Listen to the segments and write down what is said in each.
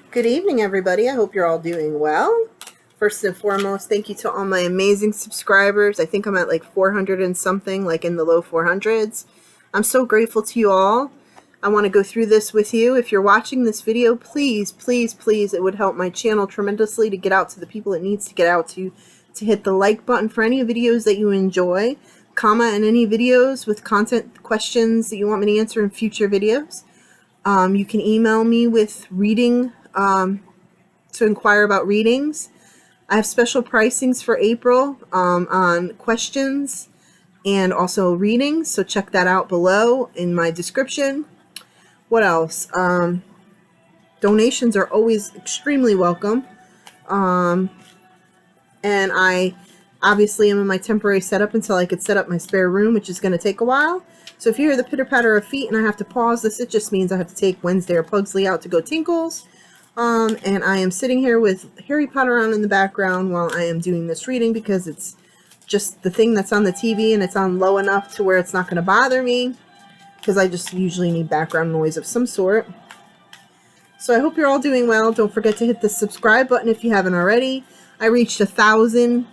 Good evening, everybody. I hope you're all doing well. First and foremost, thank you to all my amazing subscribers. I think I'm at like 400 and something, like in the low 400s. I'm so grateful to you all. I want to go through this with you. If you're watching this video, please, please, please, it would help my channel tremendously to get out to the people it needs to get out to hit the like button for any videos that you enjoy. Comment on any videos with content questions that you want me to answer in future videos. You can email me with reading to inquire about readings. I have special pricings for April on questions and also readings, so check that out below in my description. What else? Donations are always extremely welcome. And I obviously am in my temporary setup until I could set up my spare room, which is going to take a while. So if you hear the pitter-patter of feet and I have to pause this, it just means I have to take Wednesday or Pugsley out to go tinkles. And I am sitting here with Harry Potter on in the background while I am doing this reading because it's just the thing that's on the TV and it's on low enough to where it's not going to bother me because I just usually need background noise of some sort. So I hope you're all doing well. Don't forget to hit the subscribe button if you haven't already. I reached 1,000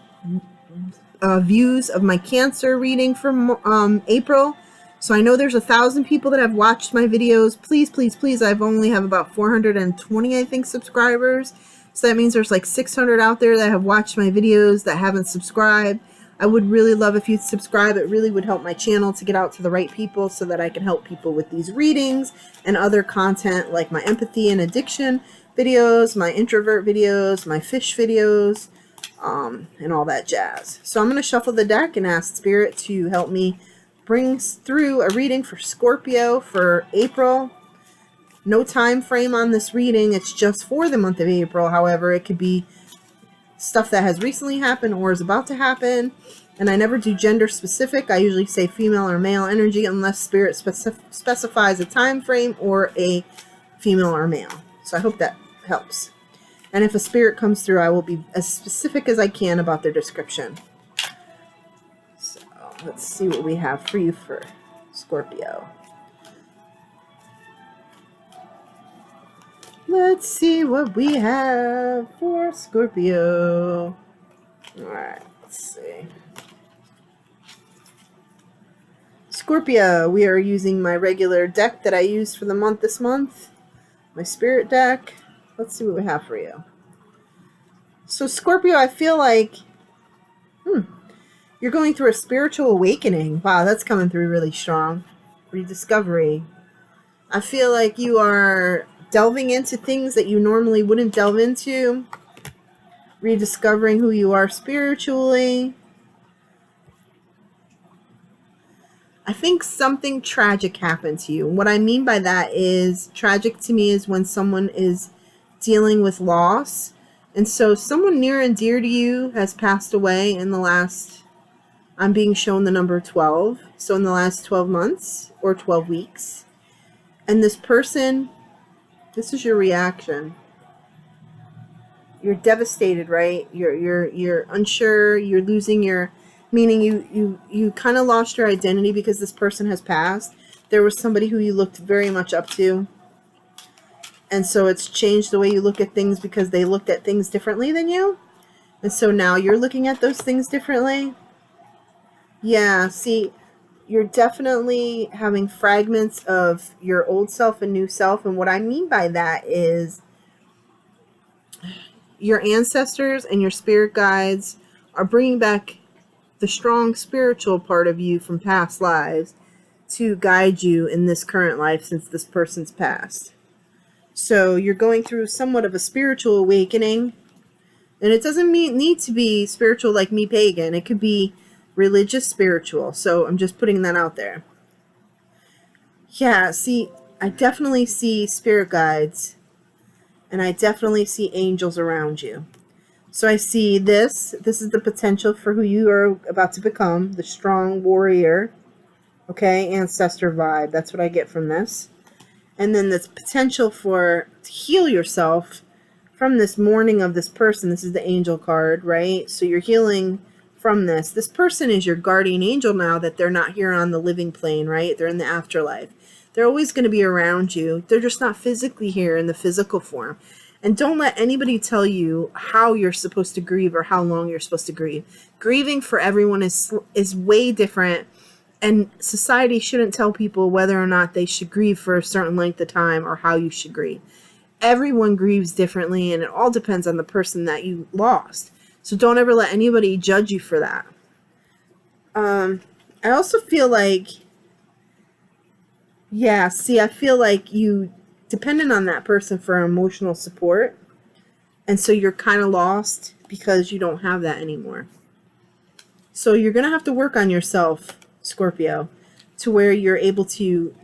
views of my Cancer reading from April. So I know there's 1,000 people that have watched my videos. Please, please, please. I've only have about 420, I think, subscribers. So that means there's like 600 out there that have watched my videos that haven't subscribed. I would really love if you'd subscribe. It really would help my channel to get out to the right people so that I can help people with these readings and other content like my empathy and addiction videos, my introvert videos, my fish videos, and all that jazz. So I'm going to shuffle the deck and ask Spirit to help me bring through a reading for Scorpio for April. No time frame on this reading. It's just for the month of April. However, it could be stuff that has recently happened or is about to happen. And I never do gender specific. I usually say female or male energy unless Spirit specifies a time frame or a female or male. So I hope that helps. And if a spirit comes through, I will be as specific as I can about their description. So let's see what we have for you for Scorpio. Let's see what we have for Scorpio. Alright, let's see. Scorpio, we are using my regular deck that I use for the month this month. My spirit deck. Let's see what we have for you. So Scorpio, I feel like you're going through a spiritual awakening. Wow, that's coming through really strong. Rediscovery. I feel like you are delving into things that you normally wouldn't delve into. Rediscovering who you are spiritually. I think something tragic happened to you. And what I mean by that is, tragic to me is when someone is dealing with loss. And so someone near and dear to you has passed away in the last, I'm being shown the number 12. So in the last 12 months or 12 weeks. And this person, this is your reaction. You're devastated, right? You're unsure, you're losing your, meaning you kind of lost your identity because this person has passed. There was somebody who you looked very much up to. And so it's changed the way you look at things because they looked at things differently than you. And so now you're looking at those things differently. Yeah, see, you're definitely having fragments of your old self and new self. And what I mean by that is your ancestors and your spirit guides are bringing back the strong spiritual part of you from past lives to guide you in this current life since this person's passed. So you're going through somewhat of a spiritual awakening. And it doesn't need to be spiritual like me pagan. It could be religious spiritual. So I'm just putting that out there. Yeah, see, I definitely see spirit guides. And I definitely see angels around you. So I see this. This is the potential for who you are about to become. The strong warrior. Okay, ancestor vibe. That's what I get from this. And then this potential to heal yourself from this mourning of this person. This is the angel card, right? So you're healing from this. This person is your guardian angel now that they're not here on the living plane, right? They're in the afterlife. They're always going to be around you. They're just not physically here in the physical form. And don't let anybody tell you how you're supposed to grieve or how long you're supposed to grieve. Grieving for everyone is way different, and society shouldn't tell people whether or not they should grieve for a certain length of time or how you should grieve. Everyone grieves differently, and it all depends on the person that you lost. So don't ever let anybody judge you for that. I also feel like, I feel like you dependent on that person for emotional support. And so you're kind of lost because you don't have that anymore. So you're going to have to work on yourself, Scorpio, to where you're able to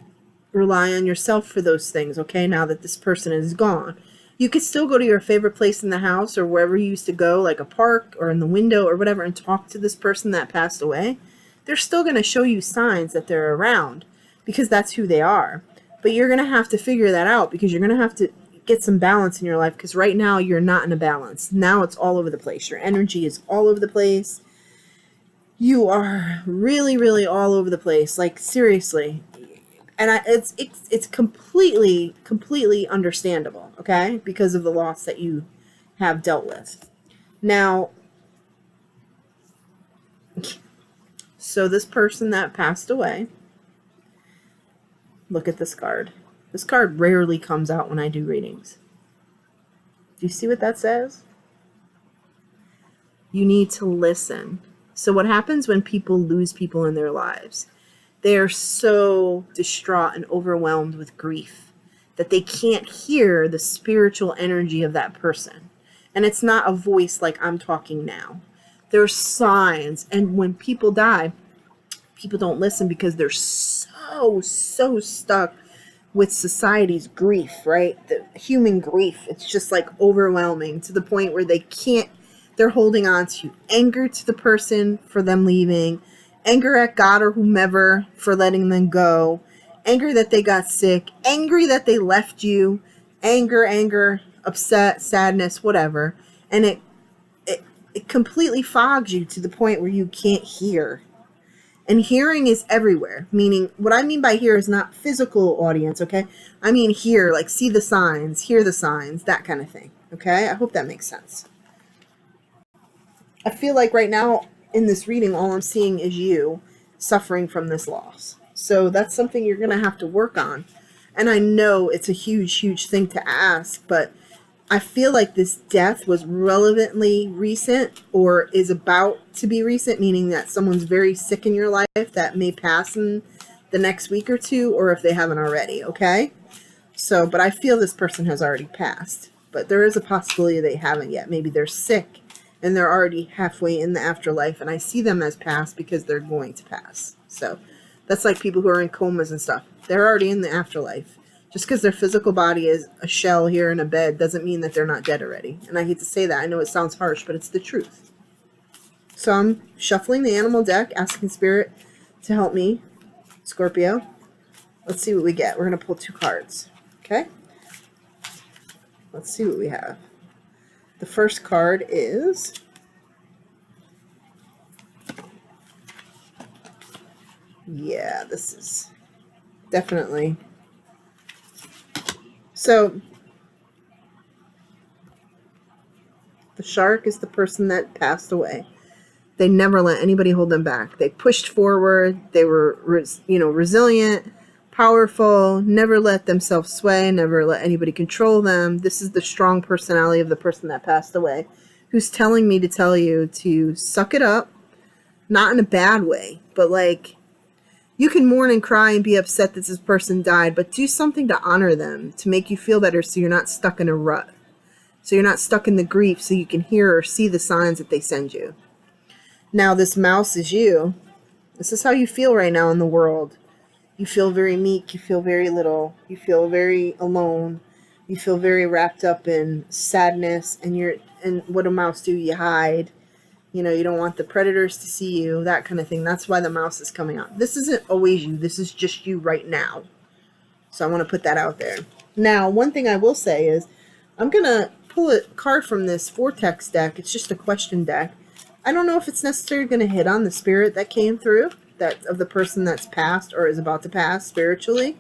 rely on yourself for those things, okay, now that this person is gone. You could still go to your favorite place in the house or wherever you used to go, like a park or in the window or whatever, and talk to this person that passed away. They're still going to show you signs that they're around because that's who they are. But you're going to have to figure that out because you're going to have to get some balance in your life, because right now you're not in a balance. Now it's all over the place. Your energy is all over the place. You are really, really all over the place. Like, seriously. And it's completely understandable, okay? Because of the loss that you have dealt with. Now, so this person that passed away, look at this card. This card rarely comes out when I do readings. Do you see what that says? You need to listen. So what happens when people lose people in their lives? They are so distraught and overwhelmed with grief that they can't hear the spiritual energy of that person. And it's not a voice like I'm talking now. There's signs. And when people die, people don't listen because they're so stuck with society's grief, right? The human grief. It's just like overwhelming to the point where they're holding on to anger to the person for them leaving, anger at God or whomever for letting them go, anger that they got sick, angry that they left you, anger, upset, sadness, whatever. And it completely fogs you to the point where you can't hear. And hearing is everywhere, meaning what I mean by hear is not physical audience, okay? I mean hear, like see the signs, hear the signs, that kind of thing, okay? I hope that makes sense. I feel like right now in this reading, all I'm seeing is you suffering from this loss. So that's something you're going to have to work on. And I know it's a huge thing to ask, but I feel like this death was relevantly recent or is about to be recent, meaning that someone's very sick in your life that may pass in the next week or two, or if they haven't already, okay? So, but I feel this person has already passed, but there is a possibility they haven't yet. Maybe they're sick and they're already halfway in the afterlife, and I see them as past because they're going to pass. So that's like people who are in comas and stuff. They're already in the afterlife. Just because their physical body is a shell here in a bed doesn't mean that they're not dead already. And I hate to say that. I know it sounds harsh, but it's the truth. So I'm shuffling the animal deck, asking Spirit to help me, Scorpio. Let's see what we get. We're going to pull 2 cards. Okay? Let's see what we have. The first card is... yeah, this is definitely... So, the shark is the person that passed away. They never let anybody hold them back. They pushed forward. They were, resilient, powerful, never let themselves sway, never let anybody control them. This is the strong personality of the person that passed away, who's telling me to tell you to suck it up, not in a bad way, but like, you can mourn and cry and be upset that this person died, but do something to honor them, to make you feel better so you're not stuck in a rut. So you're not stuck in the grief, so you can hear or see the signs that they send you. Now this mouse is you. This is how you feel right now in the world. You feel very meek, you feel very little, you feel very alone, you feel very wrapped up in sadness, and what do mouse do? You hide. You don't want the predators to see you, that kind of thing. That's why the mouse is coming out. This isn't always you. This is just you right now. So I want to put that out there. Now, one thing I will say is I'm going to pull a card from this Vortex deck. It's just a question deck. I don't know if it's necessarily going to hit on the spirit that came through, that of the person that's passed or is about to pass spiritually.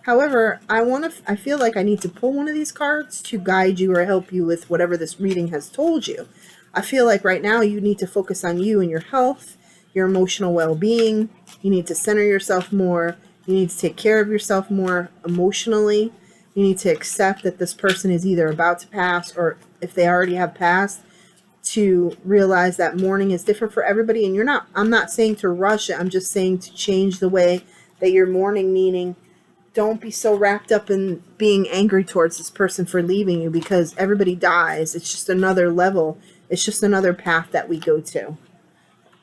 However, I feel like I need to pull one of these cards to guide you or help you with whatever this reading has told you. I feel like right now you need to focus on you and your health, your emotional well-being. You need to center yourself more. You need to take care of yourself more emotionally. You need to accept that this person is either about to pass, or if they already have passed, to realize that mourning is different for everybody. And I'm not saying to rush it. I'm just saying to change the way that you're mourning, meaning don't be so wrapped up in being angry towards this person for leaving you, because everybody dies. It's just another level. It's just another path that we go to.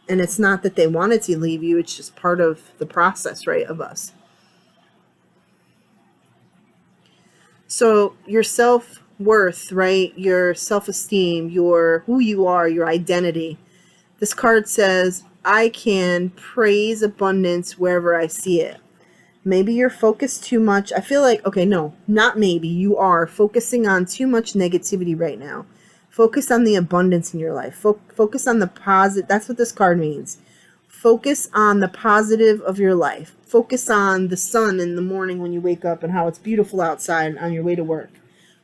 And it's not that they wanted to leave you. It's just part of the process, right, of us. So your self-worth, right, your self-esteem, who you are, your identity. This card says, I can praise abundance wherever I see it. Maybe you're focused too much. I feel like, okay, no, not maybe. You are focusing on too much negativity right now. Focus on the abundance in your life. Focus on the positive. That's what this card means. Focus on the positive of your life. Focus on the sun in the morning when you wake up and how it's beautiful outside on your way to work.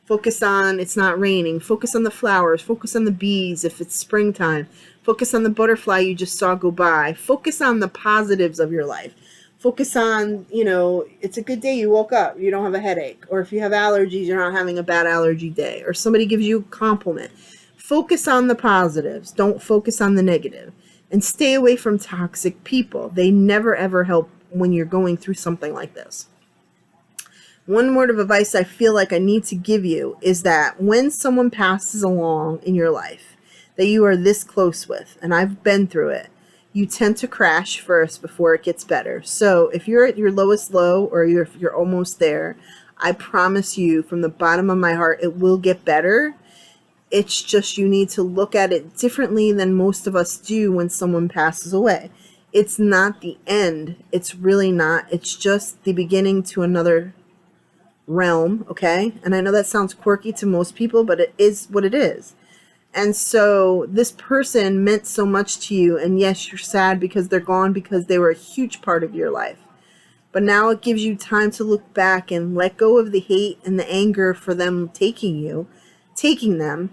Focus on it's not raining. Focus on the flowers. Focus on the bees if it's springtime. Focus on the butterfly you just saw go by. Focus on the positives of your life. Focus on, it's a good day. You woke up. You don't have a headache. Or if you have allergies, you're not having a bad allergy day. Or somebody gives you a compliment. Focus on the positives. Don't focus on the negative. And stay away from toxic people. They never, ever help when you're going through something like this. One word of advice I feel like I need to give you is that when someone passes along in your life that you are this close with, and I've been through it, you tend to crash first before it gets better. So if you're at your lowest low, or if you're almost there, I promise you from the bottom of my heart, it will get better. It's just you need to look at it differently than most of us do when someone passes away. It's not the end. It's really not. It's just the beginning to another realm, okay? And I know that sounds quirky to most people, but it is what it is. And so this person meant so much to you, and yes, you're sad because they're gone, because they were a huge part of your life. But now it gives you time to look back and let go of the hate and the anger for them taking them,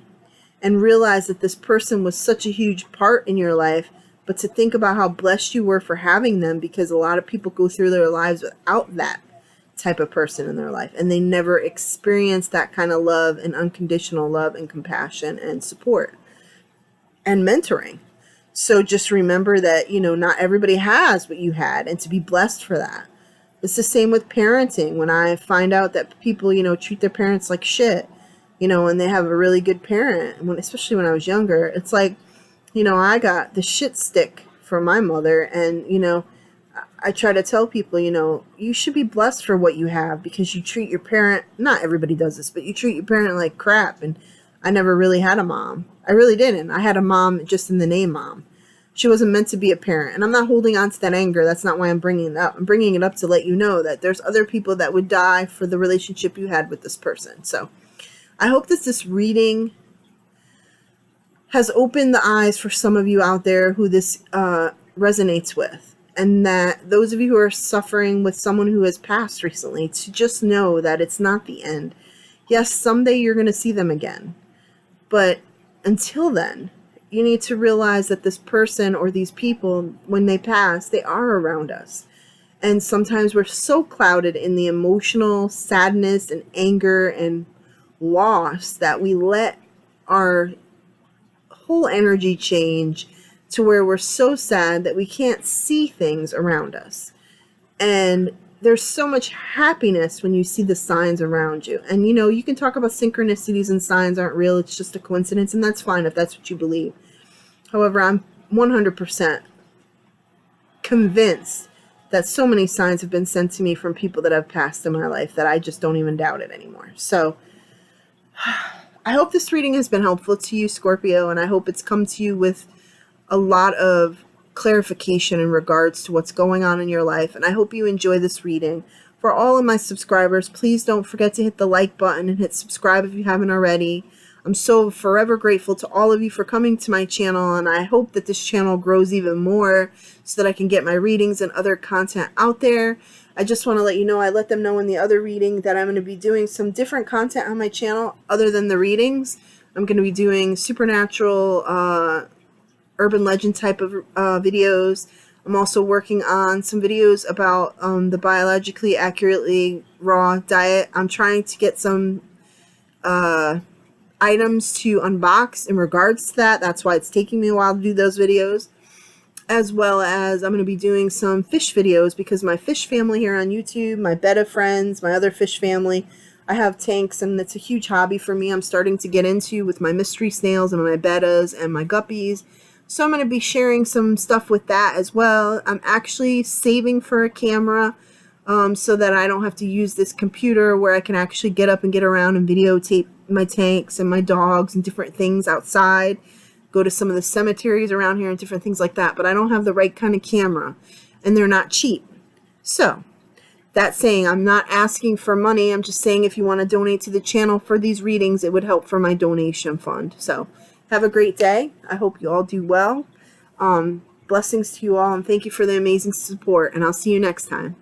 and realize that this person was such a huge part in your life, but to think about how blessed you were for having them, because a lot of people go through their lives without that type of person in their life, and they never experience that kind of love and unconditional love and compassion and support and mentoring. So just remember that, not everybody has what you had, and to be blessed for that. It's the same with parenting. When I find out that people, treat their parents like shit, and they have a really good parent, especially when I was younger, it's like, I got the shit stick from my mother, and, I try to tell people, you should be blessed for what you have, because you treat your parent, not everybody does this, but you treat your parent like crap. And I never really had a mom. I really didn't. I had a mom just in the name mom. She wasn't meant to be a parent. And I'm not holding on to that anger. That's not why I'm bringing it up. I'm bringing it up to let you know that there's other people that would die for the relationship you had with this person. So I hope that this reading has opened the eyes for some of you out there who this resonates with. And that those of you who are suffering with someone who has passed recently, to just know that it's not the end. Yes, someday you're going to see them again. But until then, you need to realize that this person or these people, when they pass, they are around us. And sometimes we're so clouded in the emotional sadness and anger and loss that we let our whole energy change to where we're so sad that we can't see things around us. And there's so much happiness when you see the signs around you. And you can talk about synchronicities and signs aren't real. It's just a coincidence, and that's fine if that's what you believe. However, I'm 100% convinced that so many signs have been sent to me from people that have passed in my life that I just don't even doubt it anymore. So I hope this reading has been helpful to you, Scorpio, and I hope it's come to you with a lot of clarification in regards to what's going on in your life. And I hope you enjoy this reading. For all of my subscribers, please don't forget to hit the like button and hit subscribe if you haven't already. I'm so forever grateful to all of you for coming to my channel, and I hope that this channel grows even more so that I can get my readings and other content out there. I just want to let you know, I let them know in the other reading that I'm going to be doing some different content on my channel other than the readings. I'm going to be doing supernatural, urban legend type of videos. I'm also working on some videos about the biologically accurately raw diet. I'm trying to get some items to unbox in regards to that. That's why it's taking me a while to do those videos. As well as I'm going to be doing some fish videos because my fish family here on YouTube, my betta friends, my other fish family, I have tanks and it's a huge hobby for me. I'm starting to get into with my mystery snails and my bettas and my guppies. So I'm going to be sharing some stuff with that as well. I'm actually saving for a camera so that I don't have to use this computer, where I can actually get up and get around and videotape my tanks and my dogs and different things outside. Go to some of the cemeteries around here and different things like that. But I don't have the right kind of camera and they're not cheap. So that saying, I'm not asking for money. I'm just saying if you want to donate to the channel for these readings, it would help for my donation fund. So have a great day. I hope you all do well. Blessings to you all, and thank you for the amazing support, and I'll see you next time.